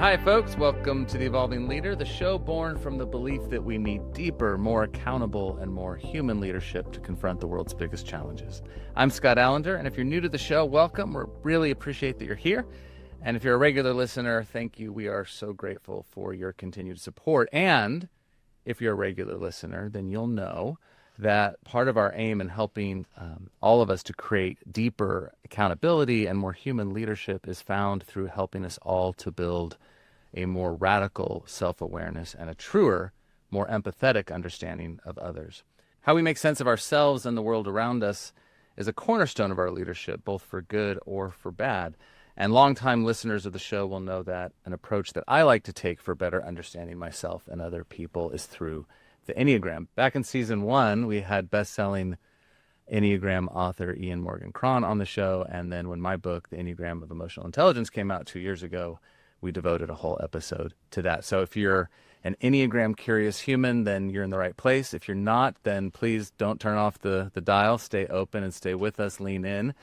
Hi, folks. Welcome to The Evolving Leader, the show born from the belief that we need deeper, more accountable, and more human leadership to confront the world's biggest challenges. I'm Scott Allender, and if you're new to the show, welcome. We really appreciate that you're here. And if you're a regular listener, thank you. We are so grateful for your continued support. And if you're a regular listener, then you'll know that part of our aim in helping all of us to create deeper accountability and more human leadership is found through helping us all to build a more radical self-awareness and a truer, more empathetic understanding of others. How we make sense of ourselves and the world around us is a cornerstone of our leadership, both for good or for bad. And longtime listeners of the show will know that an approach that I like to take for better understanding myself and other people is through the Enneagram. Back in season 1, we had best-selling Enneagram author Ian Morgan Cron on the show. And then when my book, The Enneagram of Emotional Intelligence, came out 2 years ago, we devoted a whole episode to that. So if you're an Enneagram curious human, then you're in the right place. If you're not, then please don't turn off the dial. Stay open and stay with us. Lean in,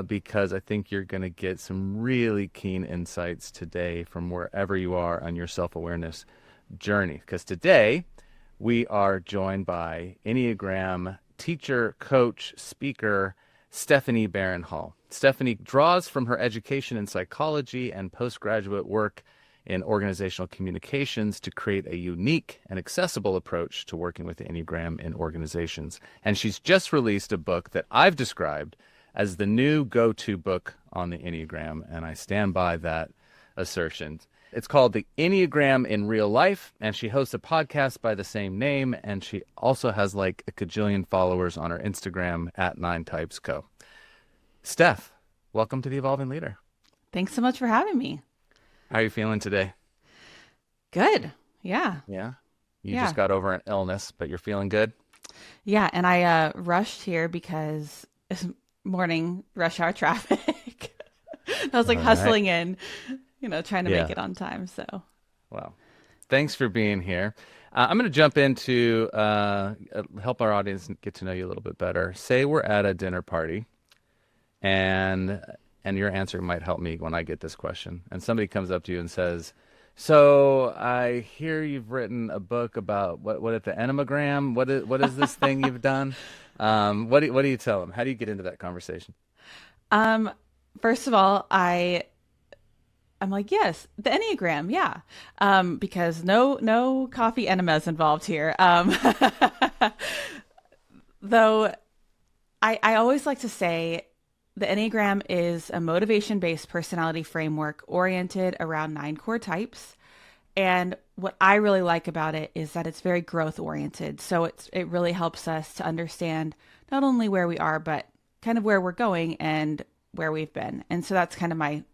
because I think you're going to get some really keen insights today from wherever you are on your self-awareness journey. Because today we are joined by Enneagram teacher, coach, speaker, Stephanie Barron Hall. Stephanie draws from her education in psychology and postgraduate work in organizational communications to create a unique and accessible approach to working with the Enneagram in organizations. And she's just released a book that I've described as the new go-to book on the Enneagram, and I stand by that assertion. It's called The Enneagram in Real Life, and she hosts a podcast by the same name, and she also has like a cajillion followers on her Instagram at 9typesco. Steph, welcome to The Evolving Leader. Thanks so much for having me. How are you feeling today? Good. Yeah. Yeah? You just got over an illness, but you're feeling good? Yeah, and I rushed here because morning rush hour traffic. I was like hustling in, trying to make it on time. So, well, thanks for being here. I'm going to jump into help our audience get to know you a little bit better. Say we're at a dinner party, and your answer might help me when I get this question. And somebody comes up to you and says, "So I hear you've written a book about what at the Enneagram? What is this thing you've done?" What do you tell them? How do you get into that conversation? First of all, I'm like, yes, the Enneagram, yeah, because no coffee enemas involved here. Though I always like to say the Enneagram is a motivation-based personality framework oriented around 9 core types. And what I really like about it is that it's very growth-oriented. So it really helps us to understand not only where we are, but kind of where we're going and where we've been. And so that's kind of my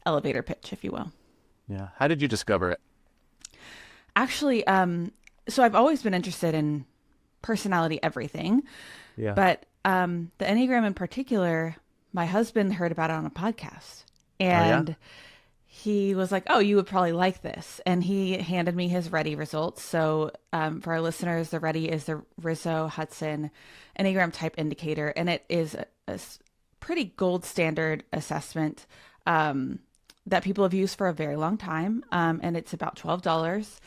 elevator pitch, if you will. Yeah. How did you discover it? Actually, so I've always been interested in personality, everything. Yeah. But the Enneagram in particular, my husband heard about it on a podcast. And he was like, "Oh, you would probably like this." And he handed me his Ready results. So for our listeners, the Ready is the Rizzo-Hudson Enneagram Type Indicator. And it is a pretty gold standard assessment that people have used for a very long time. And it's about $12.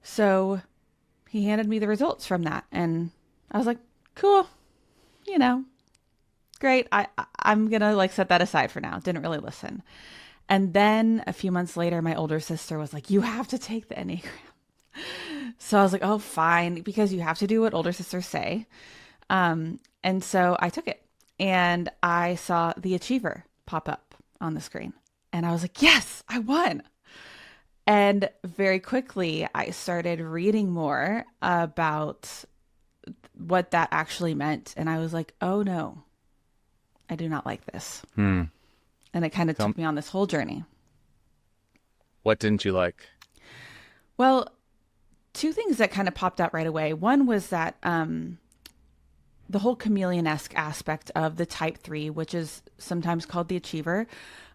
So he handed me the results from that. And I was like, cool, great. I'm going to set that aside for now. Didn't really listen. And then a few months later, my older sister was like, "You have to take the Enneagram." So I was like, oh, fine, because you have to do what older sisters say. And so I took it, and I saw the Achiever pop up on the screen. And I was like, yes, I won. And very quickly, I started reading more about what that actually meant. And I was like, oh no, I do not like this. And it kind of took me on this whole journey. What didn't you like? Well, 2 things that kind of popped out right away. One was that the whole chameleon-esque aspect of the type 3, which is sometimes called the Achiever.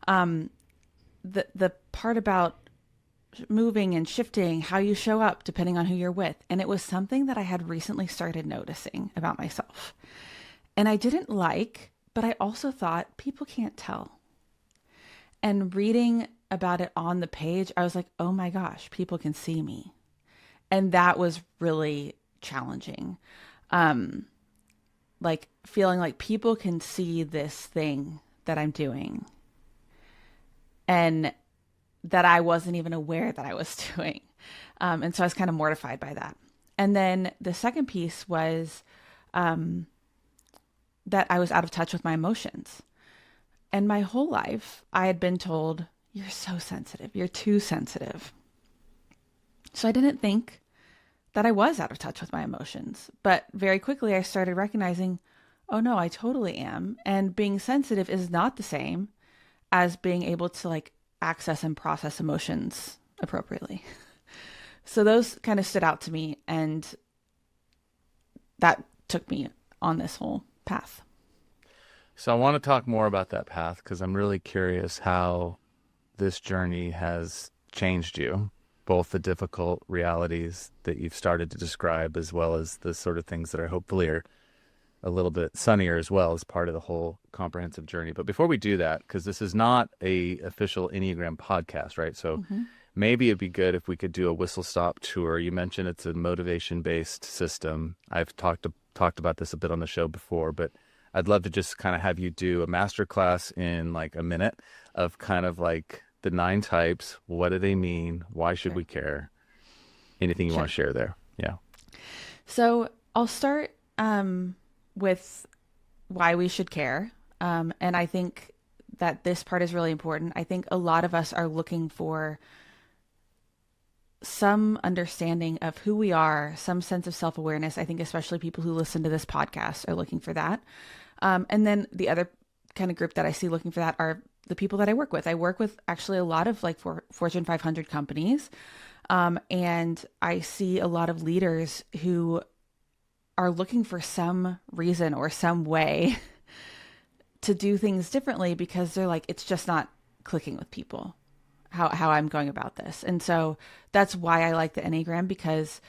The part about moving and shifting how you show up depending on who you're with. And it was something that I had recently started noticing about myself. And I didn't like, but I also thought people can't tell. And reading about it on the page, I was like, oh my gosh, people can see me. And that was really challenging. Like feeling like people can see this thing that I'm doing and that I wasn't even aware that I was doing. And so I was kind of mortified by that. And then the second piece was that I was out of touch with my emotions. And my whole life, I had been told, you're so sensitive. You're too sensitive. So I didn't think that I was out of touch with my emotions. But very quickly, I started recognizing, oh no, I totally am. And being sensitive is not the same as being able to like access and process emotions appropriately. So those kind of stood out to me, and that took me on this whole path. So I want to talk more about that path because I'm really curious how this journey has changed you, both the difficult realities that you've started to describe as well as the sort of things that are hopefully are a little bit sunnier as well as part of the whole comprehensive journey. But before we do that, because this is not a official Enneagram podcast, right? So maybe it'd be good if we could do a whistle-stop tour. You mentioned it's a motivation-based system. I've talked about this a bit on the show before, but I'd love to just kind of have you do a masterclass in like a minute of kind of like the 9 types. What do they mean? Why should we care? Anything you want to share there? Yeah. So I'll start with why we should care. And I think that this part is really important. I think a lot of us are looking for some understanding of who we are, some sense of self-awareness. I think especially people who listen to this podcast are looking for that. And then the other kind of group that I see looking for that are the people that I work with. I work with actually a lot of like Fortune 500 companies. And I see a lot of leaders who are looking for some reason or some way to do things differently because they're like, it's just not clicking with people, how I'm going about this. And so that's why I like the Enneagram, because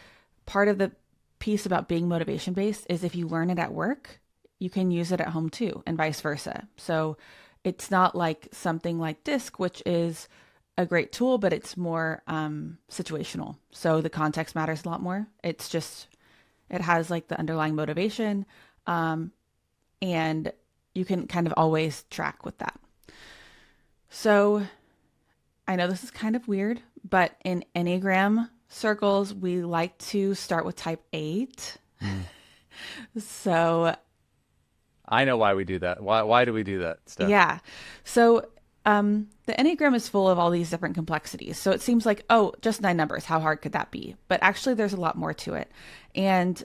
part of the piece about being motivation based is if you learn it at work, you can use it at home too, and vice versa. So it's not like something like DISC, which is a great tool, but it's more situational. So the context matters a lot more. It's just, it has like the underlying motivation, and you can kind of always track with that. So I know this is kind of weird, but in Enneagram circles, we like to start with type 8. So I know why we do that. Why do we do that, Steph? yeah. So the Enneagram is full of all these different complexities. So it seems like, oh, just 9 numbers. How hard could that be? But actually, there's a lot more to it. And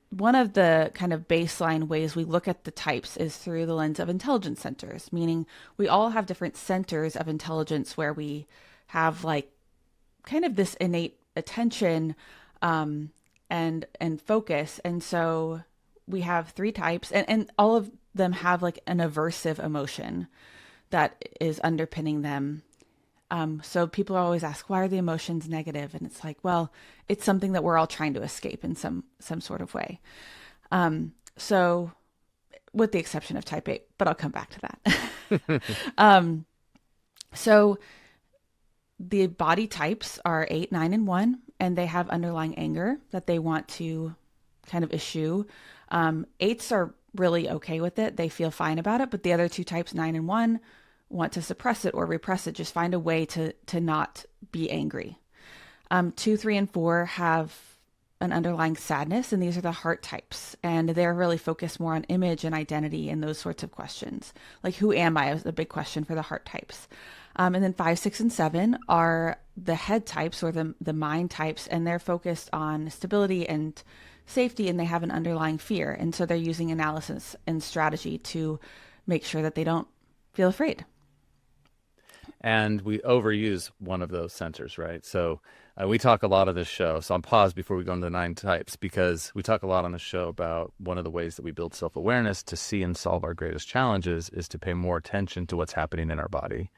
one of the kind of baseline ways we look at the types is through the lens of intelligence centers, meaning we all have different centers of intelligence where we have like kind of this innate attention and focus. And so we have 3 types, and all of them have like an aversive emotion that is underpinning them. So people always ask, why are the emotions negative? And it's like, well, it's something that we're all trying to escape in some sort of way. So with the exception of type 8, but I'll come back to that. So the body types are 8, 9, and 1, and they have underlying anger that they want to kind of issue. 8s are really okay with it. They feel fine about it, but the other 2 types, 9 and 1, want to suppress it or repress it, just find a way to not be angry. 2, 3, and 4 have an underlying sadness, and these are the heart types, and they're really focused more on image and identity and those sorts of questions. Like, who am I is a big question for the heart types. And then 5, 6, and 7 are the head types or the mind types, and they're focused on stability and safety, and they have an underlying fear. And so they're using analysis and strategy to make sure that they don't feel afraid. And we overuse one of those centers, right? So we talk a lot of this show. So I'm pause before we go into the 9 types, because we talk a lot on the show about one of the ways that we build self-awareness to see and solve our greatest challenges is to pay more attention to what's happening in our body,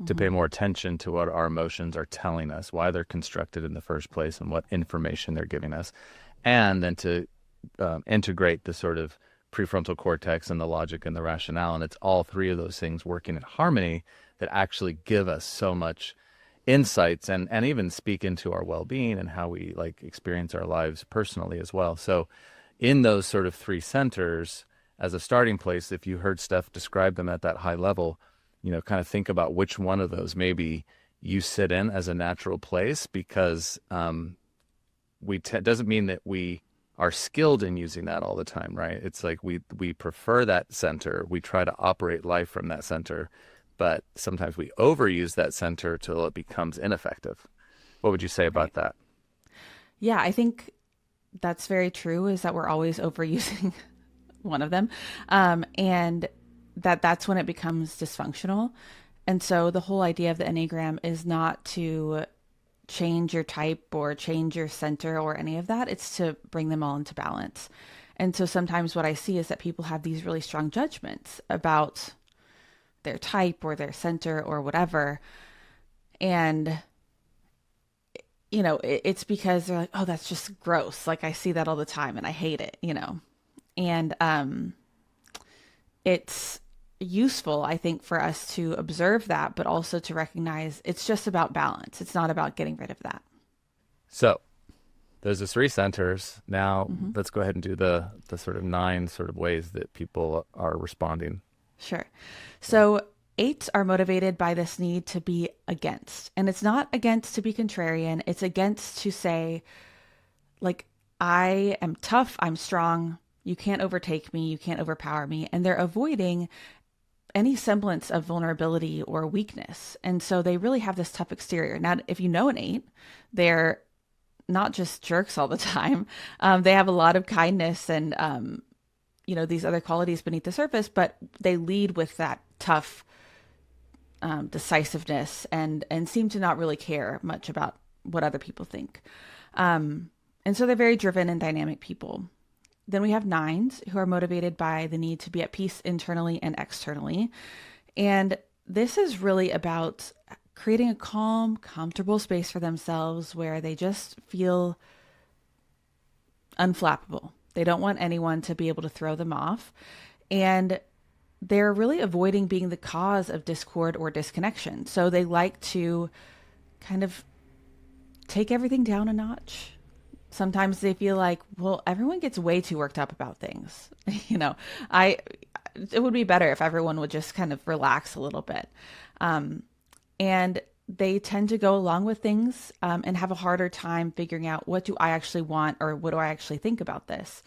to pay more attention to what our emotions are telling us, why they're constructed in the first place, and what information they're giving us. And then to integrate the sort of prefrontal cortex and the logic and the rationale. And it's all 3 of those things working in harmony that actually give us so much insights and even speak into our well-being and how we like experience our lives personally as well. So in those sort of three centers as a starting place, if you heard Steph describe them at that high level, kind of think about which one of those maybe you sit in as a natural place, because doesn't mean that we are skilled in using that all the time, right? It's like we prefer that center. We try to operate life from that center, but sometimes we overuse that center till it becomes ineffective. What would you say about that? Yeah, I think that's very true, is that we're always overusing one of them. And that's when it becomes dysfunctional. And so the whole idea of the Enneagram is not to change your type or change your center or any of that. It's to bring them all into balance. And so sometimes what I see is that people have these really strong judgments about their type or their center or whatever. And, it's because they're like, oh, that's just gross. Like I see that all the time and I hate it, and it's useful, I think, for us to observe that, but also to recognize it's just about balance. It's not about getting rid of that. So there's the three centers. Now let's go ahead and do the sort of 9 sort of ways that people are responding. Sure. So 8s are motivated by this need to be against. And it's not against to be contrarian. It's against to say, like, I am tough, I'm strong, you can't overtake me, you can't overpower me. And they're avoiding any semblance of vulnerability or weakness. And so they really have this tough exterior. Now, if you know an 8, they're not just jerks all the time. They have a lot of kindness and, these other qualities beneath the surface, but they lead with that tough decisiveness and seem to not really care much about what other people think. And so they're very driven and dynamic people. Then we have 9s who are motivated by the need to be at peace internally and externally. And this is really about creating a calm, comfortable space for themselves where they just feel unflappable. They don't want anyone to be able to throw them off. And they're really avoiding being the cause of discord or disconnection. So they like to kind of take everything down a notch. Sometimes they feel like, well, everyone gets way too worked up about things. It would be better if everyone would just kind of relax a little bit. And they tend to go along with things and have a harder time figuring out, what do I actually want, or what do I actually think about this?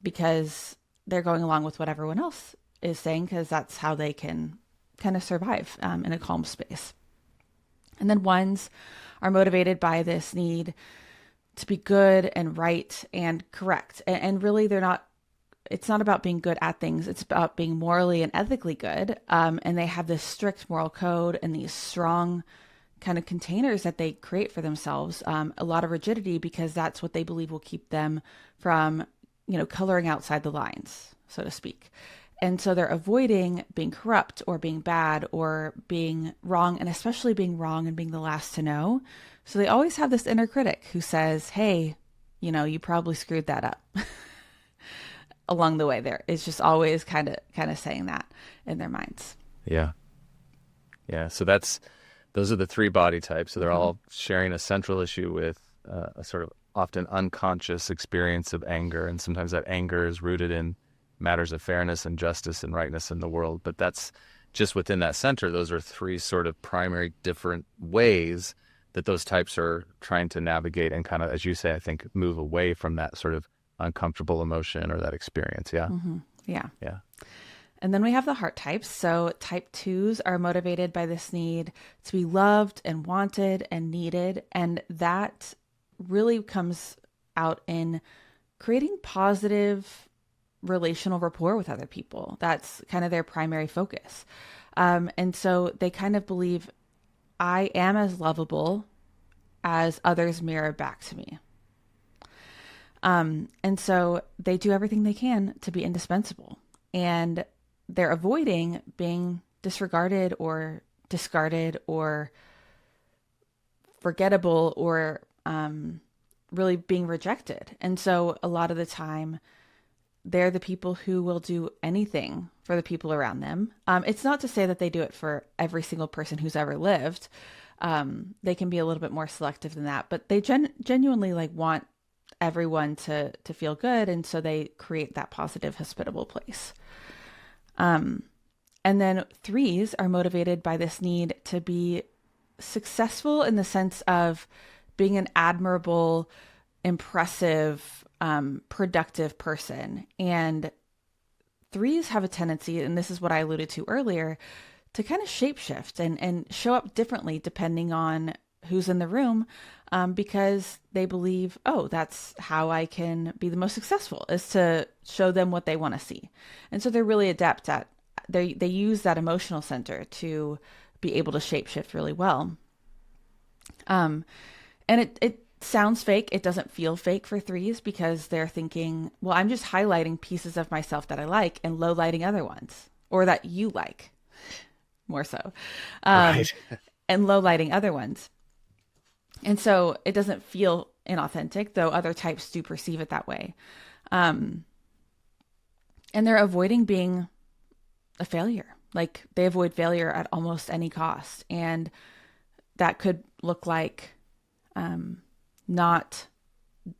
Because they're going along with what everyone else is saying, because that's how they can kind of survive in a calm space. And then 1s are motivated by this need to be good and right and correct. And really it's not about being good at things. It's about being morally and ethically good. And they have this strict moral code and these strong kind of containers that they create for themselves. A lot of rigidity, because that's what they believe will keep them from, coloring outside the lines, so to speak. And so they're avoiding being corrupt or being bad or being wrong, and especially being wrong and being the last to know. So they always have this inner critic who says, hey, you probably screwed that up along the way there. It's just always kind of saying that in their minds. Yeah. Yeah. So those are the 3 body types. So they're all sharing a central issue with a sort of often unconscious experience of anger. And sometimes that anger is rooted in matters of fairness and justice and rightness in the world. But that's just within that center. Those are 3 sort of primary different ways that those types are trying to navigate and kind of, as you say, I think, move away from that sort of uncomfortable emotion or that experience. Yeah. Yeah. Yeah. And then we have the heart types. So type 2s are motivated by this need to be loved and wanted and needed. And that really comes out in creating positive relational rapport with other people. That's kind of their primary focus. And so they kind of believe, I am as lovable as others mirror back to me. And so they do everything they can to be indispensable. And they're avoiding being disregarded or discarded or forgettable or really being rejected. And so a lot of the time they're the people who will do anything for the people around them. It's not to say that they do it for every single person who's ever lived. They can be a little bit more selective than that, but they genuinely like want everyone to feel good. And so they create that positive, hospitable place. And then threes are motivated by this need to be successful in the sense of being an admirable, impressive, productive person. And threes have a tendency, and this is what I alluded to earlier, to kind of shapeshift and show up differently depending on who's in the room, because they believe, oh, that's how I can be the most successful, is to show them what they want to see. And so they're really adept at, they use that emotional center to be able to shapeshift really well. And it sounds fake. It doesn't feel fake for threes because they're thinking, well, I'm just highlighting pieces of myself that I like and lowlighting other ones, or that you like more so, Right. and lowlighting other ones. And so it doesn't feel inauthentic, though other types do perceive it that way. And they're avoiding being a failure. Like they avoid failure at almost any cost. And that could look like not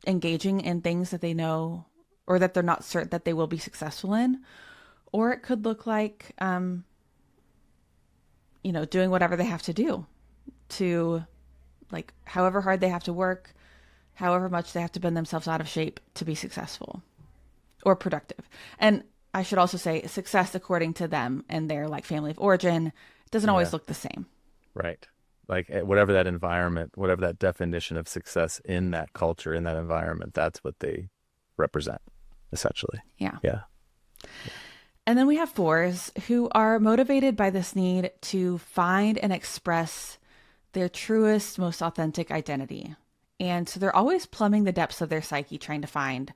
engaging in things that they know or that they're not certain that they will be successful in. Or it could look like, doing whatever they have to do to, like, however hard they have to work, however much they have to bend themselves out of shape to be successful or productive. And I should also say success according to them and their like family of origin doesn't always look the same. Right. Like whatever that environment, whatever that definition of success in that culture, in that environment, that's what they represent, essentially. Yeah. Yeah. And then we have fours who are motivated by this need to find and express their truest, most authentic identity. And so they're always plumbing the depths of their psyche, trying to find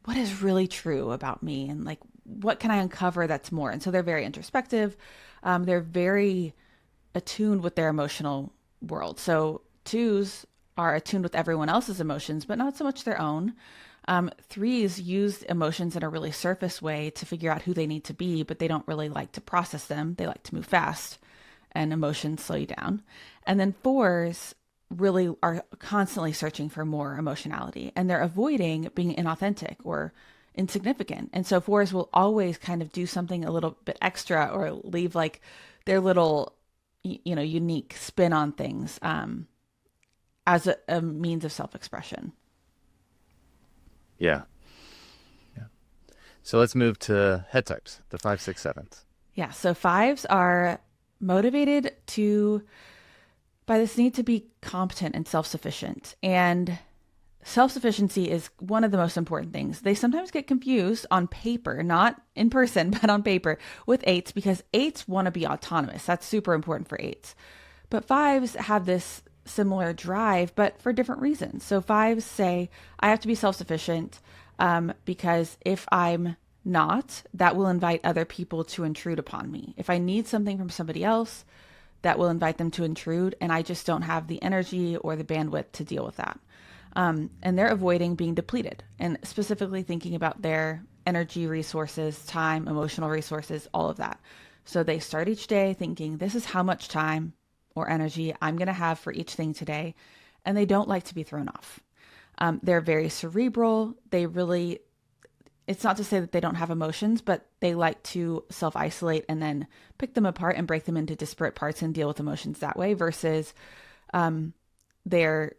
what is really true about me and like, what can I uncover that's more? And so they're very introspective. They're very attuned with their emotional world. So twos are attuned with everyone else's emotions, but not so much their own. Threes use emotions in a really surface way to figure out who they need to be, but they don't really like to process them. They like to move fast, and emotions slow you down. And then fours really are constantly searching for more emotionality, and they're avoiding being inauthentic or insignificant. And so fours will always kind of do something a little bit extra or leave like their little, unique spin on things as a means of self-expression. Yeah. Yeah. So let's move to head types, the 5, 6, 7s. Yeah. So fives are motivated by this need to be competent and self-sufficient. And self-sufficiency is one of the most important things. They sometimes get confused on paper, not in person, but on paper with eights, because eights want to be autonomous. That's super important for eights. But fives have this similar drive, but for different reasons. So fives say, I have to be self-sufficient because if I'm not, that will invite other people to intrude upon me. If I need something from somebody else, that will invite them to intrude, and I just don't have the energy or the bandwidth to deal with that. And they're avoiding being depleted, and specifically thinking about their energy resources, time, emotional resources, all of that. So they start each day thinking, this is how much time or energy I'm going to have for each thing today. And they don't like to be thrown off. They're very cerebral. It's not to say that they don't have emotions, but they like to self-isolate and then pick them apart and break them into disparate parts and deal with emotions that way versus their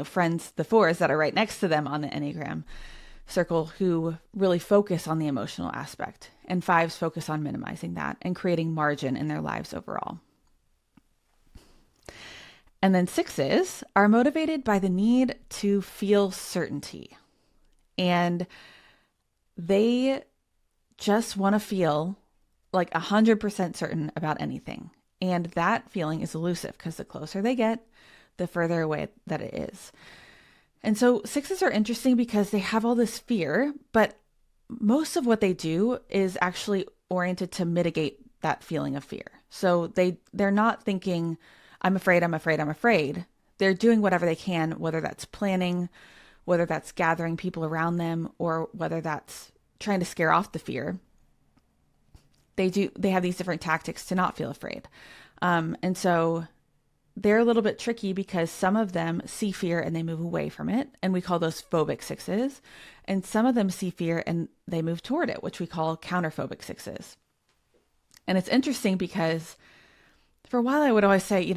friends, the fours that are right next to them on the Enneagram circle, who really focus on the emotional aspect. And fives focus on minimizing that and creating margin in their lives overall. And then sixes are motivated by the need to feel certainty. And they just want to feel like 100% certain about anything. And that feeling is elusive because the closer they get, the further away that it is. And so sixes are interesting because they have all this fear, but most of what they do is actually oriented to mitigate that feeling of fear. So they're not thinking, I'm afraid, I'm afraid, I'm afraid. They're doing whatever they can, whether that's planning, whether that's gathering people around them, or whether that's trying to scare off the fear, they have these different tactics to not feel afraid. And so they're a little bit tricky because some of them see fear and they move away from it, and we call those phobic sixes. And some of them see fear and they move toward it, which we call counterphobic sixes. And it's interesting because for a while I would always say,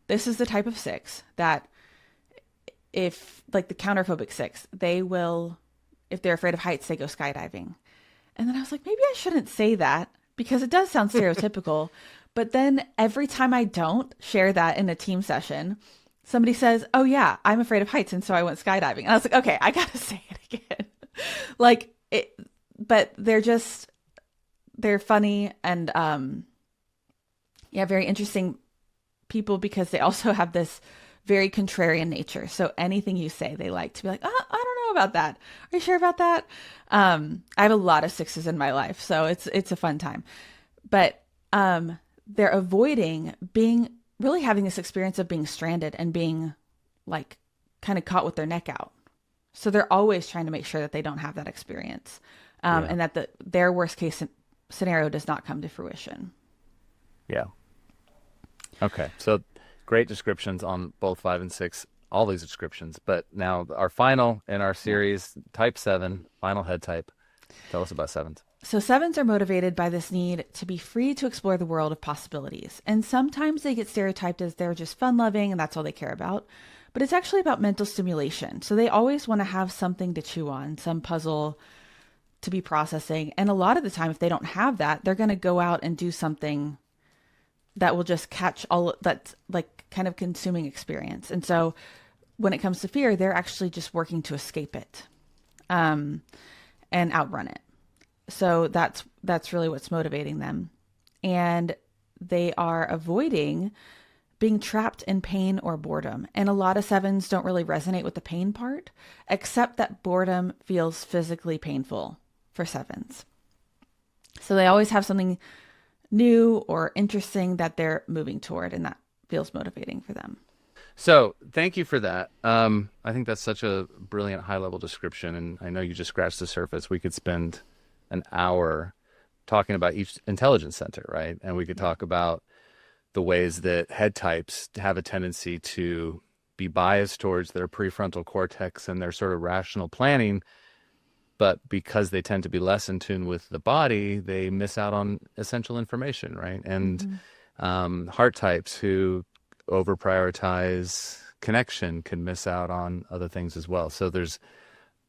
this is the type of six that if like the counterphobic six, they will, if they're afraid of heights, they go skydiving. And then I was like, maybe I shouldn't say that because it does sound stereotypical. But then every time I don't share that in a team session, somebody says, oh yeah, I'm afraid of heights. And so I went skydiving. And I was like, okay, I got to say it again. But they're funny and, very interesting people because they also have this very contrarian nature. So anything you say, they like to be like, oh, I don't know about that. Are you sure about that? I have a lot of sixes in my life, so it's a fun time. But, they're avoiding having this experience of being stranded and being like kind of caught with their neck out. So they're always trying to make sure that they don't have that experience, and that their worst case scenario does not come to fruition. Yeah. Okay. So great descriptions on both 5 and 6, all these descriptions. But now our final in our series, type 7, final head type. Tell us about 7s. So 7s are motivated by this need to be free to explore the world of possibilities. And sometimes they get stereotyped as they're just fun-loving and that's all they care about. But it's actually about mental stimulation. So they always want to have something to chew on, some puzzle to be processing. And a lot of the time, if they don't have that, they're going to go out and do something that will just catch all that's like kind of consuming experience. And so when it comes to fear, they're actually just working to escape it, and outrun it. So that's really what's motivating them. And they are avoiding being trapped in pain or boredom. And a lot of 7s don't really resonate with the pain part, except that boredom feels physically painful for 7s. So they always have something new or interesting that they're moving toward, and that feels motivating for them. So thank you for that. I think that's such a brilliant high-level description, and I know you just scratched the surface. We could spend an hour talking about each intelligence center, right? And we could talk about the ways that head types have a tendency to be biased towards their prefrontal cortex and their sort of rational planning, but because they tend to be less in tune with the body, they miss out on essential information, right? And heart types who over prioritize connection can miss out on other things as well. So there's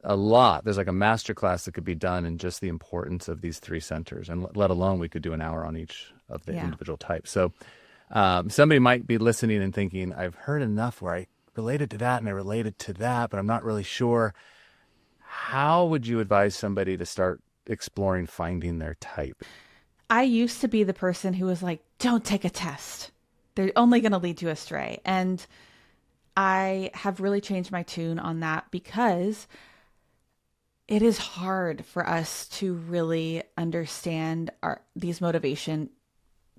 like a masterclass that could be done in just the importance of these 3 centers, and let alone we could do an hour on each of the individual types. So somebody might be listening and thinking, I've heard enough where I related to that and I related to that, but I'm not really sure. How would you advise somebody to start exploring finding their type? I used to be the person who was like, don't take a test. They're only going to lead you astray. And I have really changed my tune on that because it is hard for us to really understand these motivation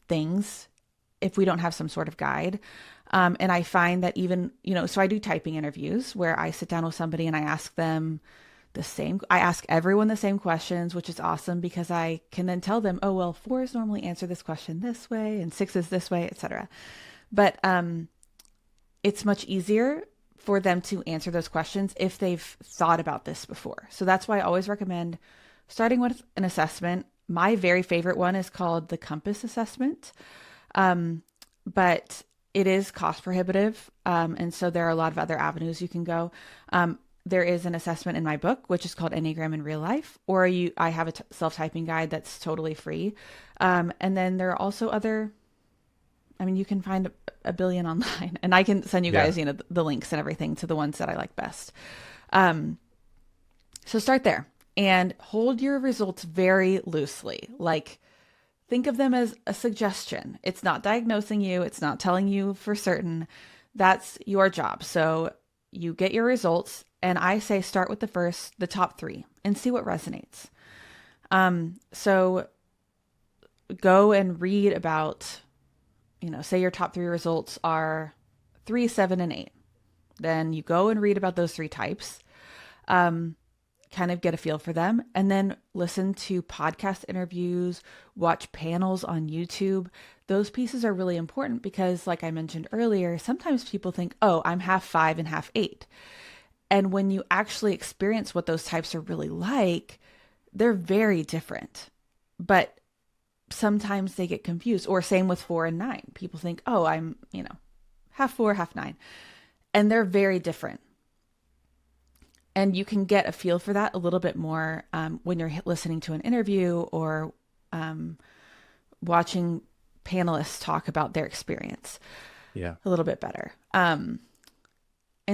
things if we don't have some sort of guide. And I find that even, so I do typing interviews where I sit down with somebody and I ask them I ask everyone the same questions, which is awesome because I can then tell them, oh, well, 4s normally answer this question this way and 6s this way, etc. But it's much easier for them to answer those questions if they've thought about this before. So that's why I always recommend starting with an assessment. My very favorite one is called the Compass Assessment, but it is cost prohibitive. And so there are a lot of other avenues you can go. There is an assessment in my book, which is called Enneagram in Real Life, or I have a self-typing guide that's totally free. And then there are also you can find a billion online, and I can send you guys, the links and everything to the ones that I like best. So start there and hold your results very loosely. Like, think of them as a suggestion. It's not diagnosing you. It's not telling you for certain. That's your job. So you get your results, and I say start with the top 3 and see what resonates. So go and read about, say your top 3 results are 3, 7, and 8. Then you go and read about those 3 types. Kind kind of get a feel for them, and then listen to podcast interviews, watch panels on YouTube. Those pieces are really important because, like I mentioned earlier, sometimes people think, oh, I'm half 5 and half 8. And when you actually experience what those types are really like, they're very different. But sometimes they get confused. Or same with 4 and 9. People think, oh, I'm, half 4, half 9. And they're very different. And you can get a feel for that a little bit more when you're listening to an interview or watching panelists talk about their experience. Yeah, a little bit better. And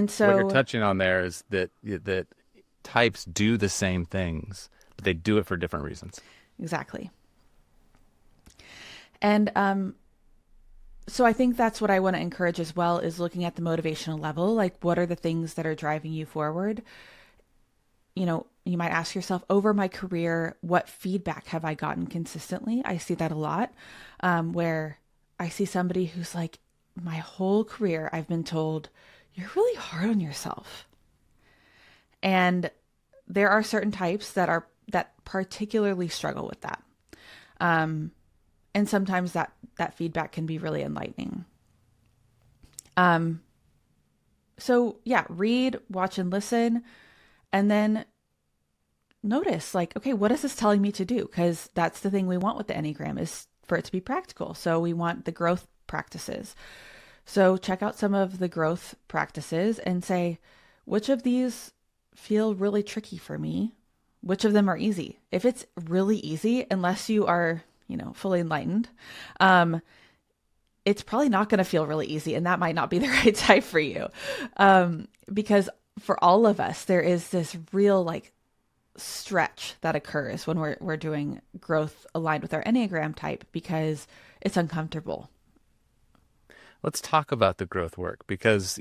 so what you're touching on there is that types do the same things, but they do it for different reasons. Exactly. And so I think that's what I want to encourage as well, is looking at the motivational level. Like, what are the things that are driving you forward? You might ask yourself, over my career, what feedback have I gotten consistently? I see that a lot, where I see somebody who's like, my whole career, I've been told, you're really hard on yourself. And there are certain types that particularly struggle with that. And sometimes that feedback can be really enlightening. So yeah, read, watch, and listen, and then notice, like, okay, what is this telling me to do? Because that's the thing we want with the Enneagram, is for it to be practical. So we want the growth practices. So check out some of the growth practices and say, which of these feel really tricky for me? Which of them are easy? If it's really easy, unless you are fully enlightened, it's probably not going to feel really easy, and that might not be the right type for you. Because for all of us, there is this real stretch that occurs when we're doing growth aligned with our Enneagram type, because it's uncomfortable. Let's talk about the growth work, because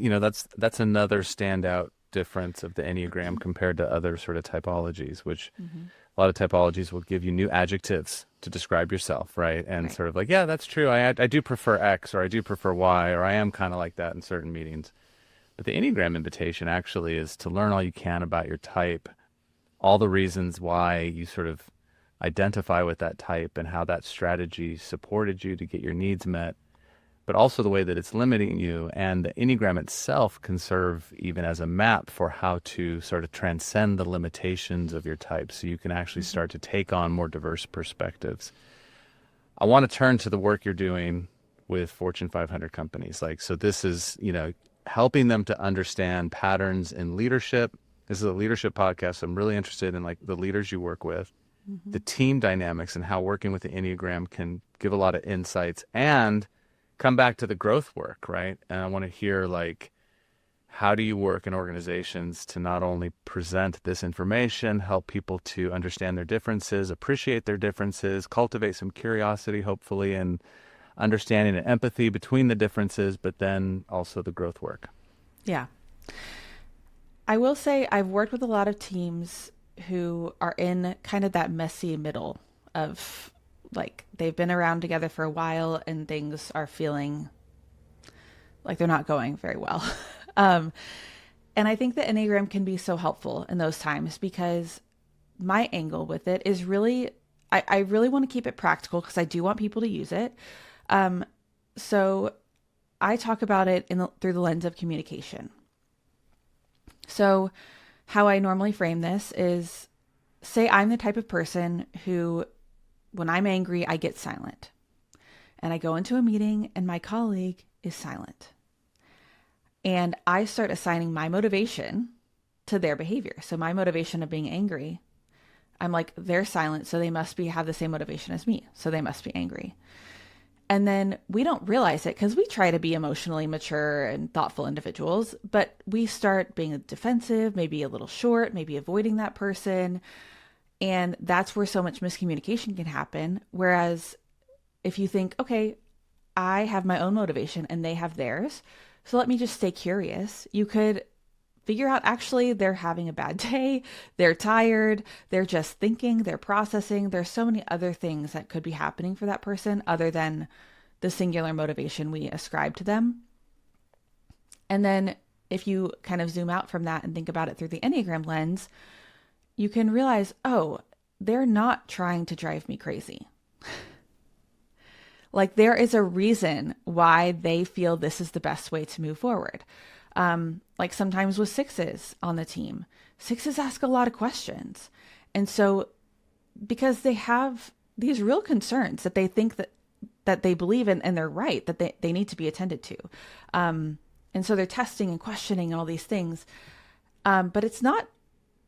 that's another standout difference of the Enneagram compared to other sort of typologies, which a lot of typologies will give you new adjectives to describe yourself, right? And Right. sort of like, yeah, that's true. I do prefer X, or I do prefer Y, or I am kind of like that in certain meetings. But the Enneagram invitation actually is to learn all you can about your type, all the reasons why you sort of identify with that type and how that strategy supported you to get your needs met, but also the way that it's limiting you. And the Enneagram itself can serve even as a map for how to sort of transcend the limitations of your type, so you can actually start to take on more diverse perspectives. I want to turn to the work you're doing with Fortune 500 companies. So this is, helping them to understand patterns in leadership. This is a leadership podcast, so I'm really interested in the leaders you work with, the team dynamics, and how working with the Enneagram can give a lot of insights, and come back to the growth work, right? And I want to hear, how do you work in organizations to not only present this information, help people to understand their differences, appreciate their differences, cultivate some curiosity, hopefully, and understanding and empathy between the differences, but then also the growth work. Yeah. I will say I've worked with a lot of teams who are in kind of that messy middle of they've been around together for a while and things are feeling like they're not going very well. And I think the Enneagram can be so helpful in those times, because my angle with it is really, I really want to keep it practical because I do want people to use it. So I talk about it through the lens of communication. So how I normally frame this is, say I'm the type of person who, when I'm angry, I get silent. And I go into a meeting and my colleague is silent. And I start assigning my motivation to their behavior. So my motivation of being angry, I'm like, they're silent, so they must have the same motivation as me. So they must be angry. And then we don't realize it because we try to be emotionally mature and thoughtful individuals, but we start being defensive, maybe a little short, maybe avoiding that person. And that's where so much miscommunication can happen. Whereas if you think, okay, I have my own motivation and they have theirs, so let me just stay curious, you could figure out actually they're having a bad day, they're tired, they're just thinking, they're processing. There's so many other things that could be happening for that person other than the singular motivation we ascribe to them. And then if you kind of zoom out from that and think about it through the Enneagram lens, you can realize, oh, they're not trying to drive me crazy. Like there is a reason why they feel this is the best way to move forward. Like sometimes with sixes on the team, sixes ask a lot of questions. And so because they have these real concerns that they think that they believe in and they're right, that they need to be attended to. And so they're testing and questioning all these things. But it's not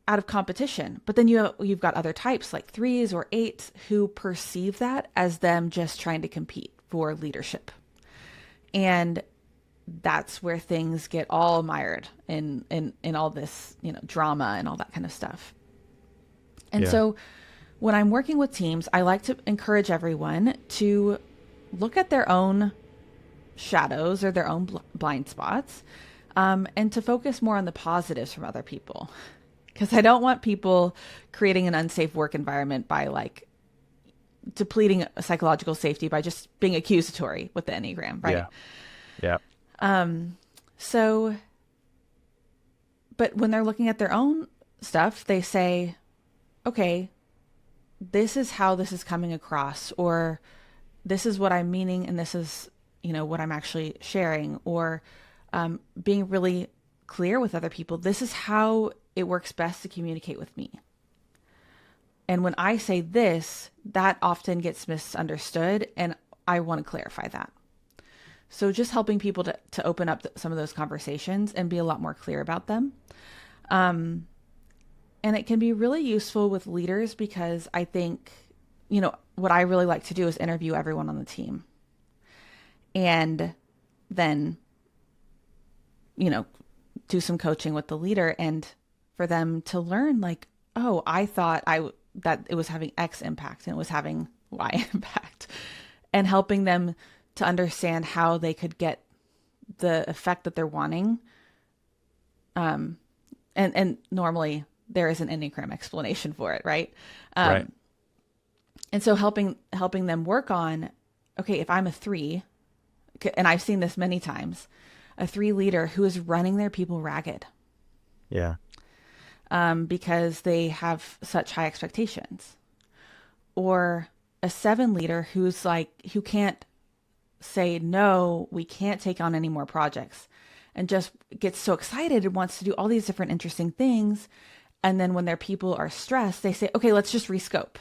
out of competition. But then you've got other types like threes or eights who perceive that as them just trying to compete for leadership. And that's where things get all mired in all this, drama and all that kind of stuff. And so when I'm working with teams, I like to encourage everyone to look at their own shadows or their own blind spots, and to focus more on the positives from other people. Because I don't want people creating an unsafe work environment by like depleting psychological safety by just being accusatory with the Enneagram, right? Yeah. So, but when they're looking at their own stuff, they say, okay, this is how this is coming across, or this is what I'm meaning, and this is, what I'm actually sharing, or being really clear with other people. This is how it works best to communicate with me. And when I say this, that often gets misunderstood, and I want to clarify that. So just helping people to open up some of those conversations and be a lot more clear about them. And it can be really useful with leaders because I think, what I really like to do is interview everyone on the team. And then, do some coaching with the leader and for them to learn like, oh, I thought that it was having X impact and it was having Y impact, and helping them to understand how they could get the effect that they're wanting. And normally there is an Enneagram explanation for it, right? Right. And so helping them work on, okay, if I'm a 3, and I've seen this many times, a 3 leader who is running their people ragged. Yeah. Because they have such high expectations. Or a 7 leader who can't say, no, we can't take on any more projects, and just gets so excited and wants to do all these different interesting things. And then when their people are stressed, they say, okay, let's just rescope.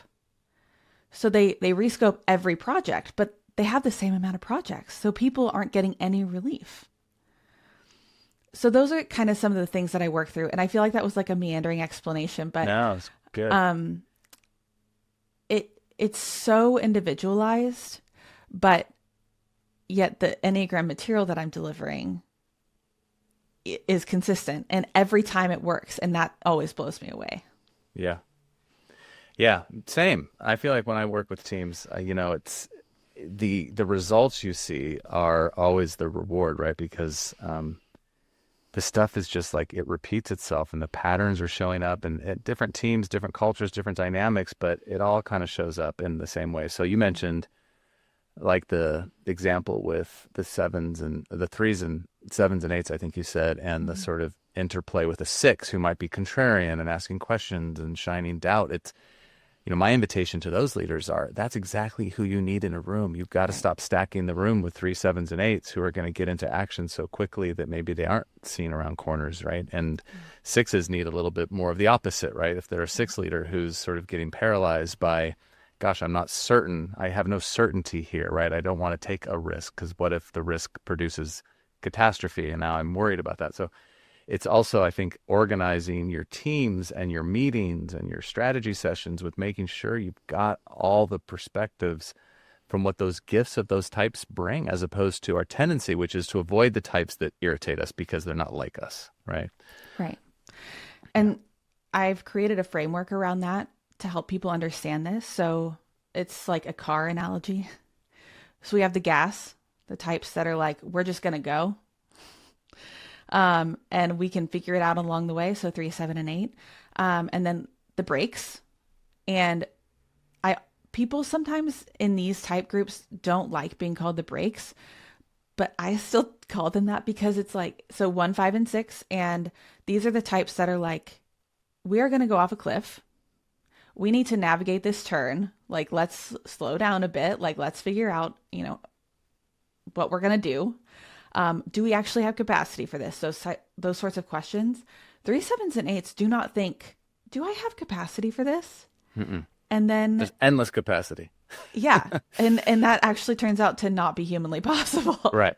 So they rescope every project, but they have the same amount of projects. So people aren't getting any relief. So those are kind of some of the things that I work through. And I feel like that was like a meandering explanation, but no, it's good. It's so individualized, but yet the Enneagram material that I'm delivering is consistent, and every time it works. And that always blows me away. Yeah. Yeah. Same. I feel like when I work with teams, it's the results you see are always the reward, right? Because, the stuff is just like it repeats itself, and the patterns are showing up, and at different teams, different cultures, different dynamics, but it all kind of shows up in the same way. So you mentioned like the example with the 7s and the 3s and 7s and 8s, I think you said, and the sort of interplay with a 6 who might be contrarian and asking questions and shining doubt. It's, my invitation to those leaders that's exactly who you need in a room. You've got to stop stacking the room with 3, 7s and 8s who are going to get into action so quickly that maybe they aren't seen around corners, right? And 6s need a little bit more of the opposite, right? If they're a 6 leader who's sort of getting paralyzed by, gosh, I'm not certain, I have no certainty here, right? I don't want to take a risk because what if the risk produces catastrophe, and now I'm worried about that. So it's also, I think, organizing your teams and your meetings and your strategy sessions with making sure you've got all the perspectives from what those gifts of those types bring, as opposed to our tendency, which is to avoid the types that irritate us because they're not like us, right? Right. And I've created a framework around that to help people understand this. So it's like a car analogy. So we have the gas, the types that are like, we're just going to go. And we can figure it out along the way. So 3, 7, and 8. And then the brakes. And people sometimes in these type groups don't like being called the brakes, but I still call them that because it's like, so 1, 5, and 6. And these are the types that are like, we are going to go off a cliff we need to navigate this turn. Like, let's slow down a bit. Like, let's figure out, what we're going to do. Do we actually have capacity for this? Those sorts of questions. 3, 7s, and 8s do not think, do I have capacity for this? Mm-mm. And then there's endless capacity. Yeah. And that actually turns out to not be humanly possible. Right.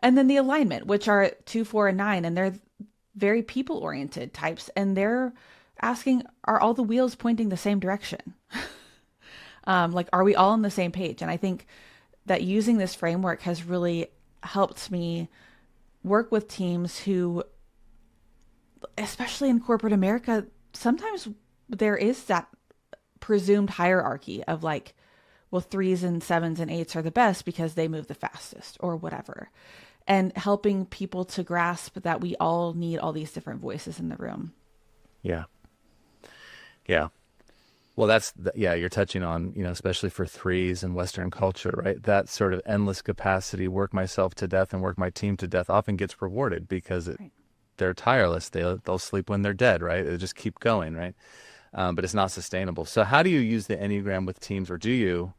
And then the alignment, which are 2, 4, and 9, and they're very people-oriented types. And they're asking, are all the wheels pointing the same direction? Like, are we all on the same page? And I think that using this framework has really helped me work with teams who, especially in corporate America, sometimes there is that presumed hierarchy of like, well, 3s and 7s and 8s are the best because they move the fastest or whatever. And helping people to grasp that we all need all these different voices in the room. Yeah. Yeah. Well, you're touching on, especially for 3s in Western culture, right? That sort of endless capacity, work myself to death and work my team to death often gets rewarded because they're tireless. They'll sleep when they're dead, right? They just keep going, right? But it's not sustainable. So how do you use the Enneagram with teams, or do you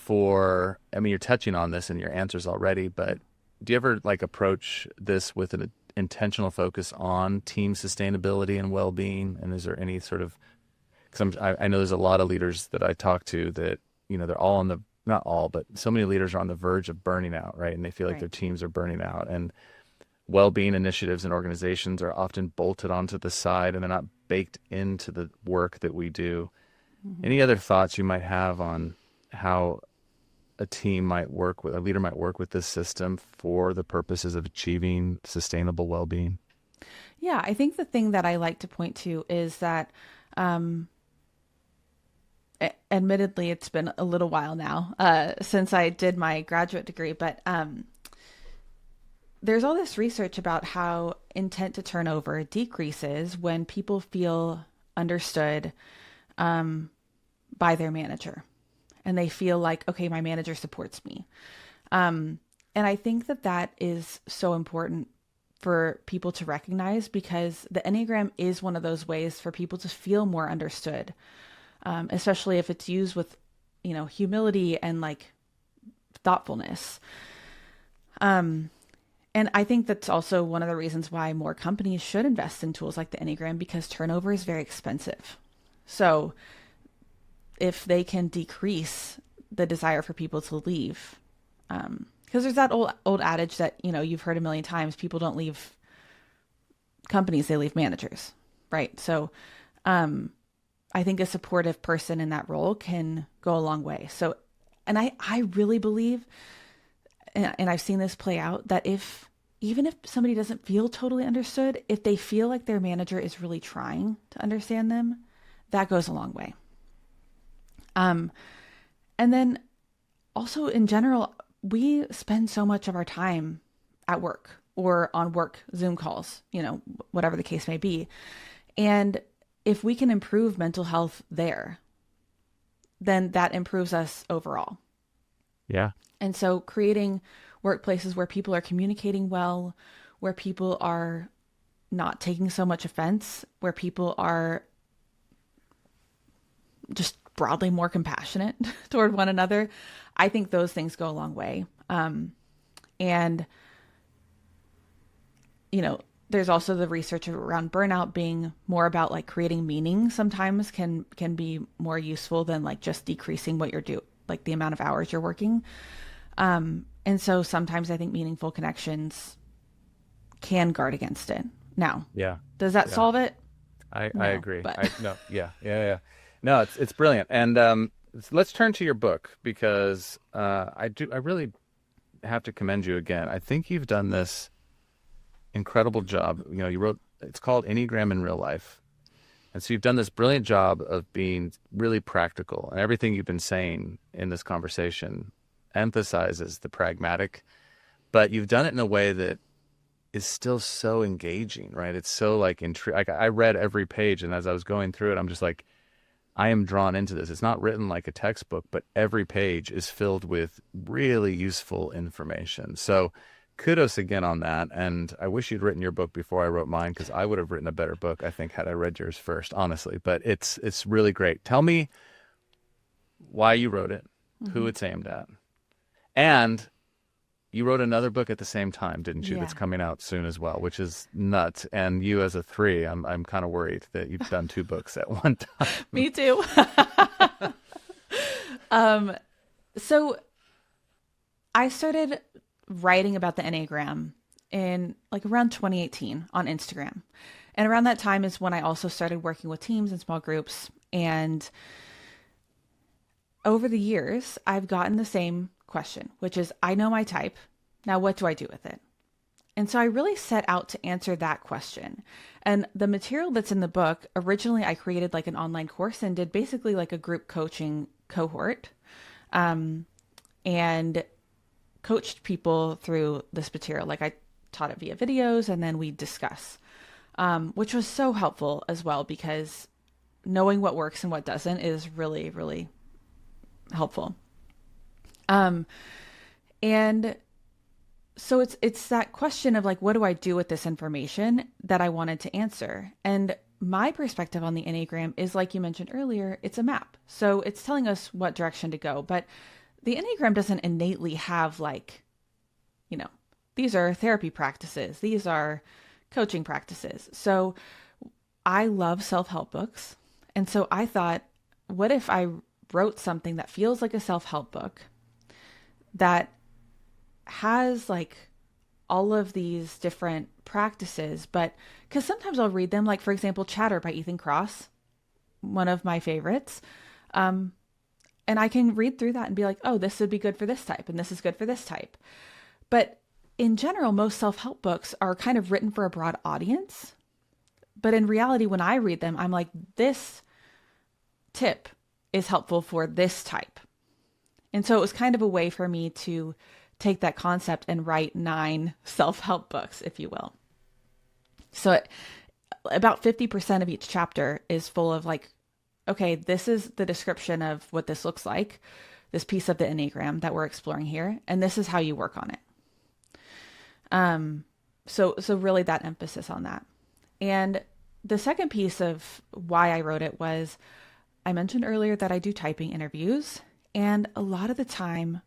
you're touching on this in your answers already, but do you ever like approach this with an intentional focus on team sustainability and well-being? And is there any sort of, because I know there's a lot of leaders that I talk to that, they're all not all, but so many leaders are on the verge of burning out, right? And they feel like their teams are burning out. And well-being initiatives and organizations are often bolted onto the side and they're not baked into the work that we do. Mm-hmm. Any other thoughts you might have on how a leader might work with this system for the purposes of achieving sustainable well-being? Yeah, I think the thing that I like to point to is that, admittedly, it's been a little while now since I did my graduate degree, but there's all this research about how intent to turnover decreases when people feel understood by their manager. And they feel like, okay, my manager supports me. And I think that is so important for people to recognize, because the Enneagram is one of those ways for people to feel more understood, especially if it's used with, humility and like thoughtfulness. And I think that's also one of the reasons why more companies should invest in tools like the Enneagram, because turnover is very expensive. So if they can decrease the desire for people to leave, because there's that old adage that, you've heard a million times, people don't leave companies, they leave managers, right? So I think a supportive person in that role can go a long way. So, and I really believe, and I've seen this play out, that even if somebody doesn't feel totally understood, if they feel like their manager is really trying to understand them, that goes a long way. And then also in general, we spend so much of our time at work or on work Zoom calls, whatever the case may be. And if we can improve mental health there, then that improves us overall. Yeah. And so creating workplaces where people are communicating well, where people are not taking so much offense, where people are just broadly more compassionate toward one another, I think those things go a long way. And, there's also the research around burnout being more about like creating meaning sometimes can be more useful than like just decreasing what you're doing, like the amount of hours you're working. And so sometimes I think meaningful connections can guard against it. Now, does that solve it? I agree. Yeah. No, it's brilliant. And let's turn to your book, because I really have to commend you again. I think you've done this incredible job. You wrote, it's called Enneagram in Real Life. And so you've done this brilliant job of being really practical, and everything you've been saying in this conversation emphasizes the pragmatic, but you've done it in a way that is still so engaging, right? It's so like I read every page, and as I was going through it, I'm just like, I am drawn into this. It's not written like a textbook, but every page is filled with really useful information. So kudos again on that. And I wish you'd written your book before I wrote mine, because I would have written a better book, I think, had I read yours first, honestly. But it's really great. Tell me why you wrote it, who it's aimed at. And you wrote another book at the same time, didn't you? Yeah. That's coming out soon as well, which is nuts. And you as a 3, I'm kind of worried that you've done 2 books at one time. Me too. So I started writing about the Enneagram in like around 2018 on Instagram. And around that time is when I also started working with teams and small groups. And over the years, I've gotten the same question, which is, I know my type. Now, what do I do with it? And so I really set out to answer that question. And the material that's in the book, originally I created like an online course and did basically like a group coaching cohort, and coached people through this material. Like I taught it via videos and then we discuss, which was so helpful as well, because knowing what works and what doesn't is really, really helpful. And so it's that question of like, what do I do with this information that I wanted to answer? And my perspective on the Enneagram is, like you mentioned earlier, it's a map. So it's telling us what direction to go, but the Enneagram doesn't innately have like, these are therapy practices. These are coaching practices. So I love self-help books. And so I thought, what if I wrote something that feels like a self-help book that has like all of these different practices, but because sometimes I'll read them, like for example, Chatter by Ethan Kross, one of my favorites. And I can read through that and be like, oh, this would be good for this type. And this is good for this type. But in general, most self-help books are kind of written for a broad audience. But in reality, when I read them, I'm like, this tip is helpful for this type. And so it was kind of a way for me to take that concept and write 9 self-help books, if you will. So about 50% of each chapter is full of like, okay, this is the description of what this looks like, this piece of the Enneagram that we're exploring here, and this is how you work on it. So really that emphasis on that. And the second piece of why I wrote it was, I mentioned earlier that I do typing interviews, and a lot of the time,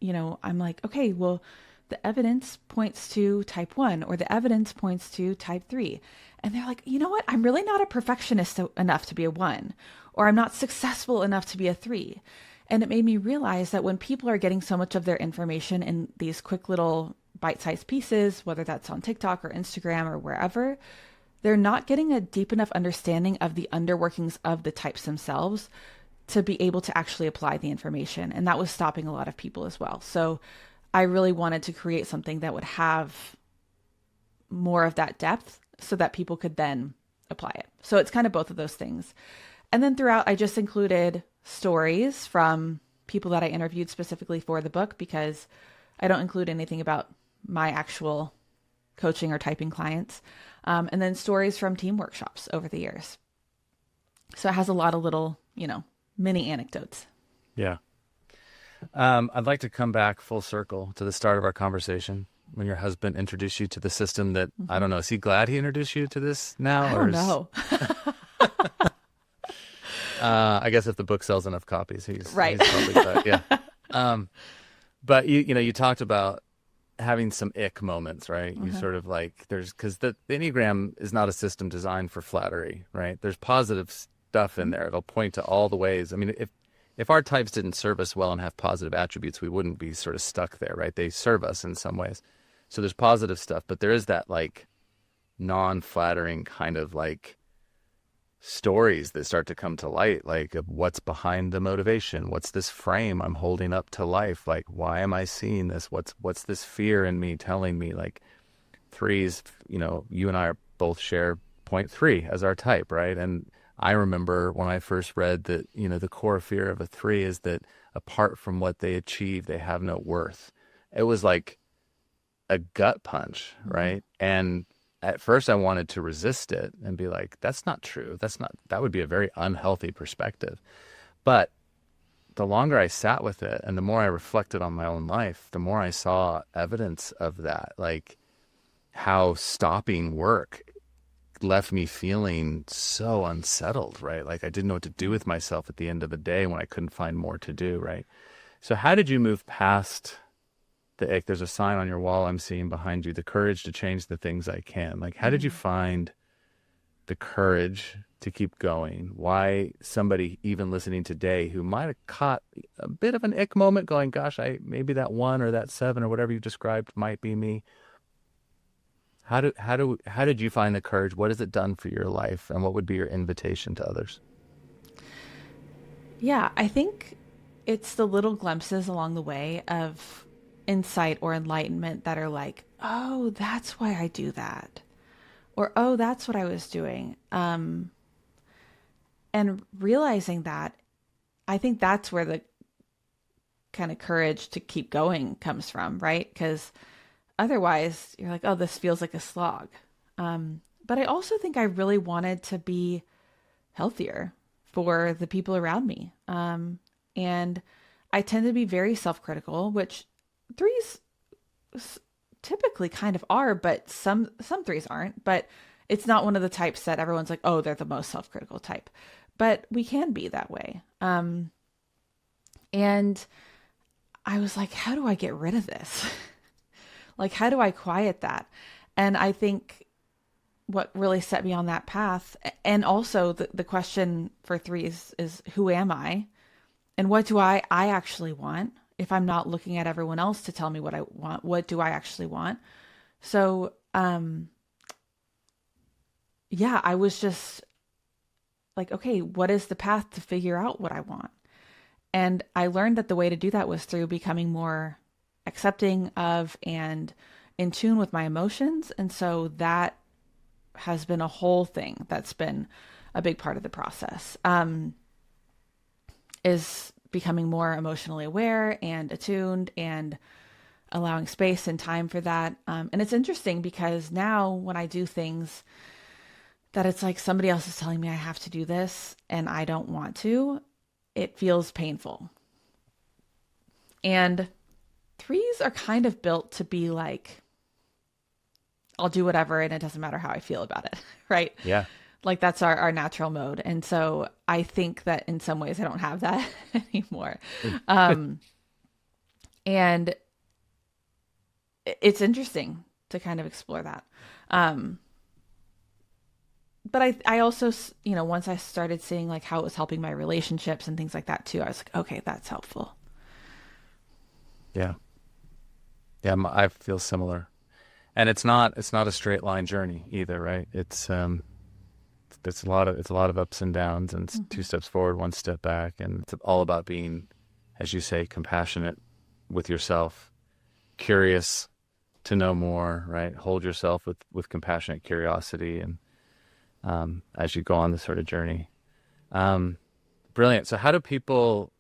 I'm like, okay, well, the evidence points to type 1 or the evidence points to type 3. And they're like, you know what? I'm really not a perfectionist enough to be a 1, or I'm not successful enough to be a 3. And it made me realize that when people are getting so much of their information in these quick little bite-sized pieces, whether that's on TikTok or Instagram or wherever, they're not getting a deep enough understanding of the underworkings of the types themselves to be able to actually apply the information. And that was stopping a lot of people as well. So I really wanted to create something that would have more of that depth so that people could then apply it. So it's kind of both of those things. And then throughout, I just included stories from people that I interviewed specifically for the book, because I don't include anything about my actual coaching or typing clients. And then stories from team workshops over the years. So it has a lot of little, mini anecdotes. Yeah. I'd like to come back full circle to the start of our conversation when your husband introduced you to the system that, I don't know, is he glad he introduced you to this now? I don't know. I guess if the book sells enough copies, he's right. He's probably glad, yeah. But you talked about having some ick moments, right? You sort of like, because the Enneagram is not a system designed for flattery, right? There's positive stuff in there. It'll point to all the ways. I mean, if our types didn't serve us well and have positive attributes, we wouldn't be sort of stuck there, right? They serve us in some ways. So there's positive stuff, but there is that like non-flattering kind of like stories that start to come to light, like of what's behind the motivation. What's this frame I'm holding up to life? Like, why am I seeing this? What's this fear in me telling me? Like 3s, you and I both share 0.3 as our type, right? And I remember when I first read that, the core fear of a 3 is that apart from what they achieve, they have no worth. It was like a gut punch, right? And at first I wanted to resist it and be like, that's not true. That would be a very unhealthy perspective. But the longer I sat with it and the more I reflected on my own life, the more I saw evidence of that, like how stopping work left me feeling so unsettled, right? Like I didn't know what to do with myself at the end of the day when I couldn't find more to do, right? So how did you move past the ick? There's a sign on your wall I'm seeing behind you, the courage to change the things I can. Like, how did you find the courage to keep going? Why somebody even listening today who might have caught a bit of an ick moment going, gosh, maybe that 1 or that 7 or whatever you described might be me. How did you find the courage? What has it done for your life? And what would be your invitation to others? Yeah, I think it's the little glimpses along the way of insight or enlightenment that are like, oh, that's why I do that. Or, oh, that's what I was doing. And realizing that, I think that's where the kind of courage to keep going comes from, right? Because otherwise you're like, oh, this feels like a slog. But I also think I really wanted to be healthier for the people around me. And I tend to be very self-critical, which threes typically kind of are, but some threes aren't. But it's not one of the types that everyone's like, oh, they're the most self-critical type. But we can be that way. And I was like, how do I get rid of this? Like, how do I quiet that? And I think what really set me on that path, and also the question for threes is, who am I? And what do I actually want? If I'm not looking at everyone else to tell me what I want, what do I actually want? So, yeah, I was just like, okay, what is the path to figure out what I want? And I learned that the way to do that was through becoming more accepting of and in tune with my emotions. And so that has been a whole thing that's been a big part of the process, is becoming more emotionally aware and attuned and allowing space and time for that. And it's interesting because now when I do things that it's like somebody else is telling me I have to do this and I don't want to, it feels painful. And threes are kind of built to be like, I'll do whatever and it doesn't matter how I feel about it, right? Yeah. Like that's our natural mode. And so I think that in some ways I don't have that anymore. And it's interesting to kind of explore that. But I also, once I started seeing like how it was helping my relationships and things like that too, I was like, okay, that's helpful. Yeah. Yeah. I feel similar. And it's not a straight line journey either, right? It's a lot of ups and downs, and it's 2 steps forward, 1 step back. And it's all about being, as you say, compassionate with yourself, curious to know more, right? Hold yourself with compassionate curiosity, and as you go on this sort of journey. Brilliant. So how do people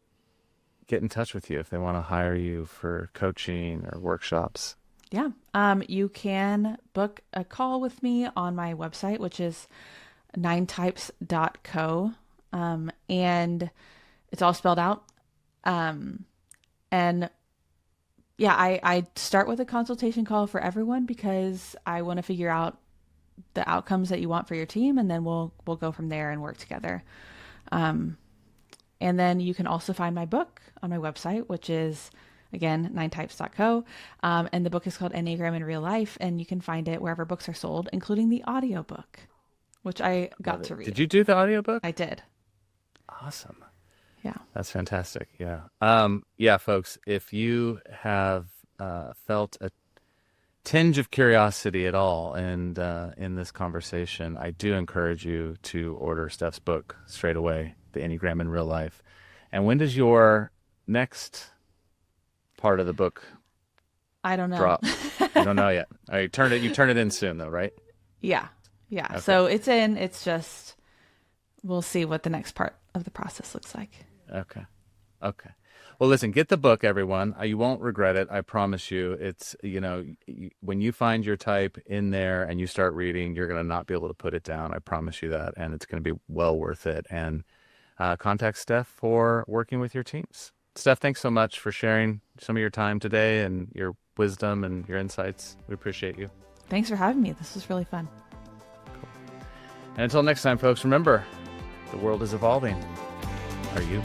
get in touch with you if they want to hire you for coaching or workshops? Yeah. You can book a call with me on my website, which is 9types.co. And it's all spelled out. And yeah, I start with a consultation call for everyone because I want to figure out the outcomes that you want for your team. And then we'll go from there and work together. And then you can also find my book on my website, which is, again, 9types.co. And the book is called Enneagram in Real Life. And you can find it wherever books are sold, including the audiobook, which I got to read. Did you do the audiobook? I did. Awesome. Yeah. That's fantastic. Yeah. Yeah, folks, if you have felt a tinge of curiosity at all and in this conversation, I do encourage you to order Steph's book straight away, The Enneagram in Real Life. And when does your next part of the book I don't know. Drop? You don't know yet. All right, you turn it in soon though, right? Yeah. Yeah. Okay. So it's in, it's just, we'll see what the next part of the process looks like. Okay. Okay. Well, listen, get the book, everyone. You won't regret it. I promise you. It's, when you find your type in there and you start reading, you're going to not be able to put it down. I promise you that. And it's going to be well worth it. And contact Steph for working with your teams. Steph, thanks so much for sharing some of your time today and your wisdom and your insights. We appreciate you. Thanks for having me. This was really fun. Cool. And until next time, folks, remember, the world is evolving. Are you?